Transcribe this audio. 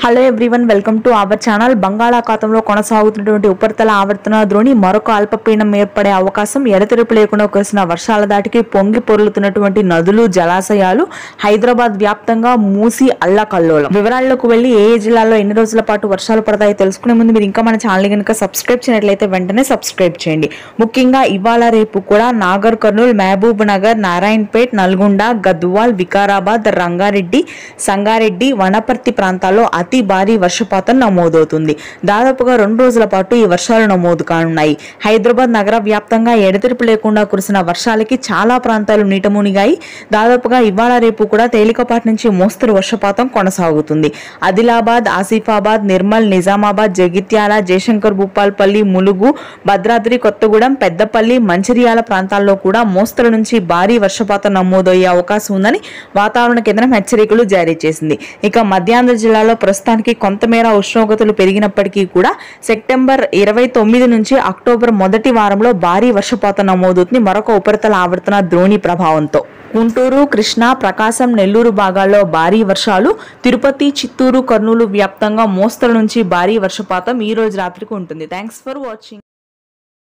Hello everyone, welcome to our channel. బంగాళాఖాతంలో కొనసాగుతున్నటువంటి ఉపరితల ఆవర్తన ద్రోణి మరొక అల్పపీడనం ఏర్పడే అవకాశం. ఎడతెరిపి లేకుండా కురిసిన వర్షాల దాటికి పొంగి పొర్లుతున్నటువంటి నదులు, జలాశయాలు, హైదరాబాద్ వ్యాప్తంగా మూసి అల్లకల్లోలం. వివరాల్లోకి వెళ్లి ఏ జిల్లాలో ఎన్ని రోజుల పాటు వర్షాలు పడతాయో తెలుసుకునే ముందు మీరు ఇంకా మన ఛానల్ కనుక సబ్స్క్రైబ్ చేయనట్లయితే వెంటనే సబ్స్క్రైబ్ చేయండి. ముఖ్యంగా ఇవాళ రేపు కూడా నాగర్ కర్నూల్, మహబూబ్ నగర్, నారాయణపేట్, నల్గొండ, గద్వాల్, వికారాబాద్, రంగారెడ్డి, సంగారెడ్డి, వనపర్తి ప్రాంతాల్లో అతి భారీ వర్షపాతం నమోదవుతుంది. దాదాపుగా 2 రోజుల పాటు ఈ వర్షాలు నమోదు కానున్నాయి. హైదరాబాద్ నగర వ్యాప్తంగా ఎడతెరిపి లేకుండా కురిసిన వర్షాలకి చాలా ప్రాంతాలు నీట మునిగాయి. దాదాపుగా ఇవాళ రేపు కూడా తేలికపాటి నుంచి మోస్తరు వర్షపాతం కొనసాగుతుంది. ఆదిలాబాద్, ఆసిఫాబాద్, నిర్మల్, నిజామాబాద్, జగిత్యాల, జయశంకర్ భూపాల్పల్లి, ములుగు, భద్రాద్రి కొత్తగూడెం, పెద్దపల్లి, మంచిర్యాల ప్రాంతాల్లో కూడా మోస్తరు నుంచి భారీ వర్షపాతం నమోదయ్యే అవకాశం ఉందని వాతావరణ కేంద్రం హెచ్చరికలు జారీ చేసింది. ఇక మధ్యాంధ్ర జిల్లాలో ప్రస్తుతానికి కొంతమేర ఉష్ణోగ్రతలు పెరిగినప్పటికీ కూడా సెప్టెంబర్ 29 నుంచి అక్టోబర్ మొదటి వారంలో భారీ వర్షపాతం నమోదవుతుంది మరొక ఉపరితల ఆవర్తన ద్రోణి ప్రభావంతో. గుంటూరు, కృష్ణా, ప్రకాశం, నెల్లూరు భాగాల్లో భారీ వర్షాలు. తిరుపతి, చిత్తూరు, కర్నూలు వ్యాప్తంగా మోస్తరు నుంచి భారీ వర్షపాతం ఈ రోజు రాత్రికి ఉంటుంది. Thanks for watching.